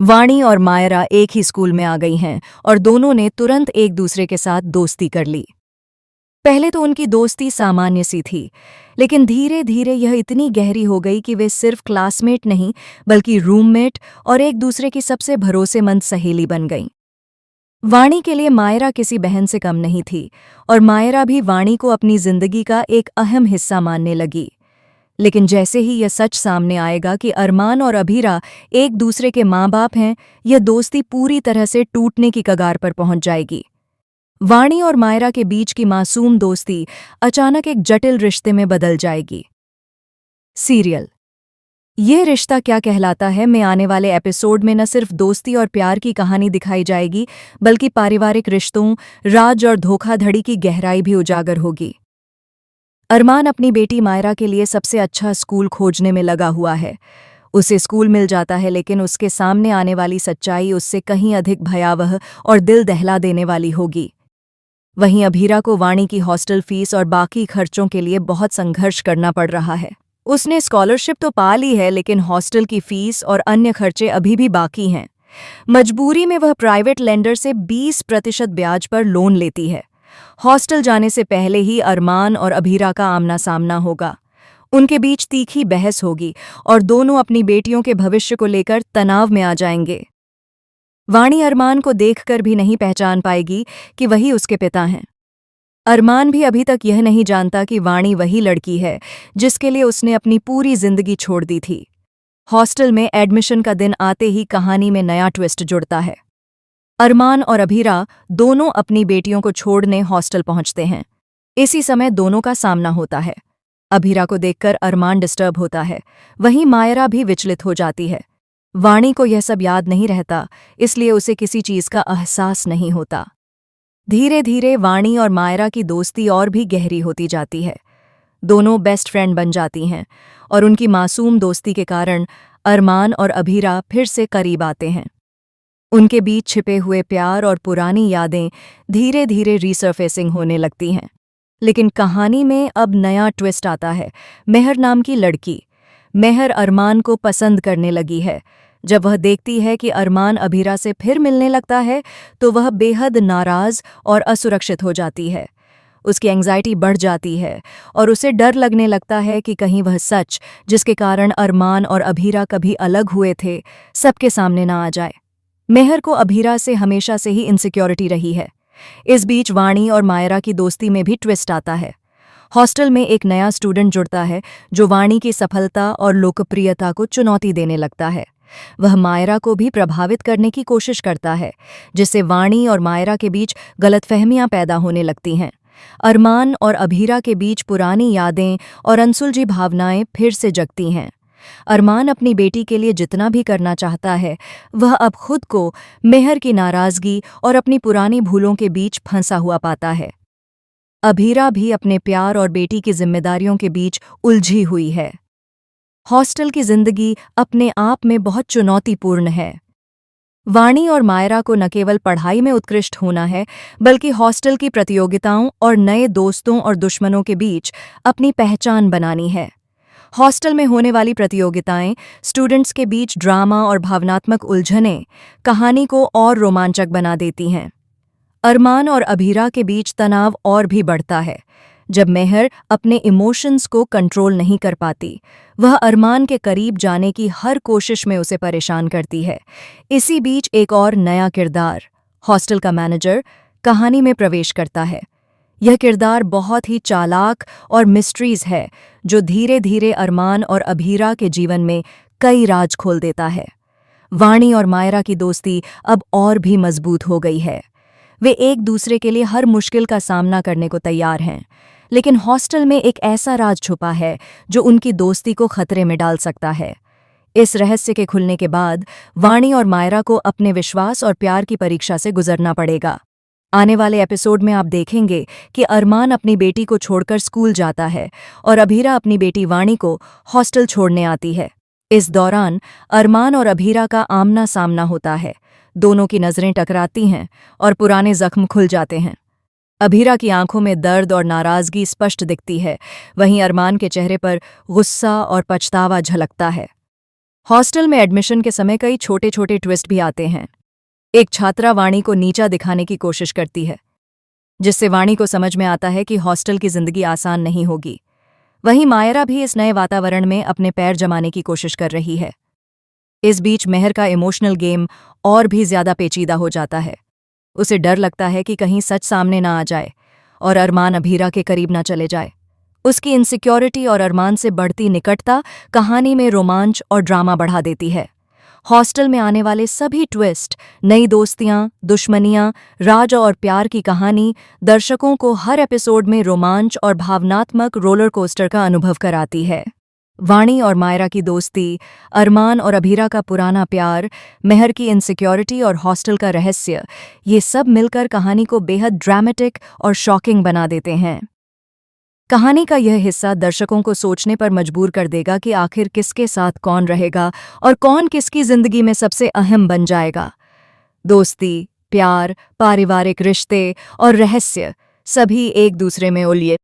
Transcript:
वाणी और मायरा एक ही स्कूल में आ गई हैं और दोनों ने तुरंत एक दूसरे के साथ दोस्ती कर ली। पहले तो उनकी दोस्ती सामान्य सी थी, लेकिन धीरे धीरे यह इतनी गहरी हो गई कि वे सिर्फ क्लासमेट नहीं बल्कि रूममेट और एक दूसरे की सबसे भरोसेमंद सहेली बन गईं। वाणी के लिए मायरा किसी बहन से कम नहीं थी और मायरा भी वाणी को अपनी जिंदगी का एक अहम हिस्सा मानने लगी। लेकिन जैसे ही यह सच सामने आएगा कि अरमान और अभीरा एक दूसरे के माँ बाप हैं, यह दोस्ती पूरी तरह से टूटने की कगार पर पहुंच जाएगी। वाणी और मायरा के बीच की मासूम दोस्ती अचानक एक जटिल रिश्ते में बदल जाएगी। सीरियल ये रिश्ता क्या कहलाता है में आने वाले एपिसोड में न सिर्फ दोस्ती और प्यार की कहानी दिखाई जाएगी, बल्कि पारिवारिक रिश्तों, राज और धोखाधड़ी की गहराई भी उजागर होगी। अरमान अपनी बेटी मायरा के लिए सबसे अच्छा स्कूल खोजने में लगा हुआ है। उसे स्कूल मिल जाता है, लेकिन उसके सामने आने वाली सच्चाई उससे कहीं अधिक भयावह और दिल दहला देने वाली होगी। वहीं अभीरा को वाणी की हॉस्टल फीस और बाकी खर्चों के लिए बहुत संघर्ष करना पड़ रहा है। उसने स्कॉलरशिप तो पा ली है, लेकिन हॉस्टल की फीस और अन्य खर्चे अभी भी बाकी हैं। मजबूरी में वह प्राइवेट लेंडर से 20% ब्याज पर लोन लेती है। हॉस्टल जाने से पहले ही अरमान और अभीरा का आमना सामना होगा। उनके बीच तीखी बहस होगी और दोनों अपनी बेटियों के भविष्य को लेकर तनाव में आ जाएंगे। वाणी अरमान को देखकर भी नहीं पहचान पाएगी कि वही उसके पिता हैं। अरमान भी अभी तक यह नहीं जानता कि वाणी वही लड़की है जिसके लिए उसने अपनी पूरी जिंदगी छोड़ दी थी। हॉस्टल में एडमिशन का दिन आते ही कहानी में नया ट्विस्ट जुड़ता है। अरमान और अभीरा दोनों अपनी बेटियों को छोड़ने हॉस्टल पहुंचते हैं। इसी समय दोनों का सामना होता है। अभीरा को देखकर अरमान डिस्टर्ब होता है, वहीं मायरा भी विचलित हो जाती है। वाणी को यह सब याद नहीं रहता, इसलिए उसे किसी चीज का एहसास नहीं होता। धीरे धीरे वाणी और मायरा की दोस्ती और भी गहरी होती जाती है। दोनों बेस्ट फ्रेंड बन जाती हैं और उनकी मासूम दोस्ती के कारण अरमान और अभीरा फिर से करीब आते हैं। उनके बीच छिपे हुए प्यार और पुरानी यादें धीरे धीरे रीसर्फेसिंग होने लगती हैं। लेकिन कहानी में अब नया ट्विस्ट आता है। मेहर नाम की लड़की, मेहर अरमान को पसंद करने लगी है। जब वह देखती है कि अरमान अभीरा से फिर मिलने लगता है, तो वह बेहद नाराज और असुरक्षित हो जाती है। उसकी एंग्जाइटी बढ़ जाती है और उसे डर लगने लगता है कि कहीं वह सच, जिसके कारण अरमान और अभीरा कभी अलग हुए थे, सबके सामने ना आ जाए। मेहर को अभीरा से हमेशा से ही इनसिक्योरिटी रही है। इस बीच वाणी और मायरा की दोस्ती में भी ट्विस्ट आता है। हॉस्टल में एक नया स्टूडेंट जुड़ता है जो वाणी की सफलता और लोकप्रियता को चुनौती देने लगता है। वह मायरा को भी प्रभावित करने की कोशिश करता है, जिससे वाणी और मायरा के बीच गलतफहमियां पैदा होने लगती हैं। अरमान और अभीरा के बीच पुरानी यादें और अनसुलझी भावनाएं फिर से जगती हैं। अरमान अपनी बेटी के लिए जितना भी करना चाहता है, वह अब खुद को मेहर की नाराजगी और अपनी पुरानी भूलों के बीच फंसा हुआ पाता है। अभीरा भी अपने प्यार और बेटी की जिम्मेदारियों के बीच उलझी हुई है। हॉस्टल की जिंदगी अपने आप में बहुत चुनौतीपूर्ण है। वाणी और मायरा को न केवल पढ़ाई में उत्कृष्ट होना है, बल्कि हॉस्टल की प्रतियोगिताओं और नए दोस्तों और दुश्मनों के बीच अपनी पहचान बनानी है। हॉस्टल में होने वाली प्रतियोगिताएं, स्टूडेंट्स के बीच ड्रामा और भावनात्मक उलझनें कहानी को और रोमांचक बना देती हैं। अरमान और अभीरा के बीच तनाव और भी बढ़ता है। जब मेहर अपने इमोशंस को कंट्रोल नहीं कर पाती, वह अरमान के करीब जाने की हर कोशिश में उसे परेशान करती है। इसी बीच एक और नया किरदार, हॉस्टल का मैनेजर, कहानी में प्रवेश करता है। यह किरदार बहुत ही चालाक और मिस्ट्रीज है, जो धीरे धीरे अरमान और अभीरा के जीवन में कई राज खोल देता है। वाणी और मायरा की दोस्ती अब और भी मजबूत हो गई है। वे एक दूसरे के लिए हर मुश्किल का सामना करने को तैयार हैं, लेकिन हॉस्टल में एक ऐसा राज छुपा है जो उनकी दोस्ती को खतरे में डाल सकता है। इस रहस्य के खुलने के बाद वाणी और मायरा को अपने विश्वास और प्यार की परीक्षा से गुजरना पड़ेगा। आने वाले एपिसोड में आप देखेंगे कि अरमान अपनी बेटी को छोड़कर स्कूल जाता है और अभीरा अपनी बेटी वाणी को हॉस्टल छोड़ने आती है। इस दौरान अरमान और अभीरा का आमना सामना होता है। दोनों की नजरें टकराती हैं और पुराने जख्म खुल जाते हैं। अभीरा की आंखों में दर्द और नाराजगी स्पष्ट दिखती है, वहीं अरमान के चेहरे पर गुस्सा और पछतावा झलकता है। हॉस्टल में एडमिशन के समय कई छोटे छोटे ट्विस्ट भी आते हैं। एक छात्रा वाणी को नीचा दिखाने की कोशिश करती है, जिससे वाणी को समझ में आता है कि हॉस्टल की जिंदगी आसान नहीं होगी। वहीं मायरा भी इस नए वातावरण में अपने पैर जमाने की कोशिश कर रही है। इस बीच मेहर का इमोशनल गेम और भी ज्यादा पेचीदा हो जाता है। उसे डर लगता है कि कहीं सच सामने ना आ जाए और अरमान अभीरा के करीब ना चले जाए। उसकी इनसिक्योरिटी और अरमान से बढ़ती निकटता कहानी में रोमांच और ड्रामा बढ़ा देती है। हॉस्टल में आने वाले सभी ट्विस्ट, नई दोस्तियां, दुश्मनियां, राज और प्यार की कहानी दर्शकों को हर एपिसोड में रोमांच और भावनात्मक रोलर कोस्टर का अनुभव कराती है। वाणी और मायरा की दोस्ती, अरमान और अभीरा का पुराना प्यार, मेहर की इनसिक्योरिटी और हॉस्टल का रहस्य, ये सब मिलकर कहानी को बेहद ड्रामेटिक और शॉकिंग बना देते हैं। कहानी का यह हिस्सा दर्शकों को सोचने पर मजबूर कर देगा कि आखिर किसके साथ कौन रहेगा और कौन किसकी जिंदगी में सबसे अहम बन जाएगा। दोस्ती, प्यार, पारिवारिक रिश्ते और रहस्य सभी एक दूसरे में उलझे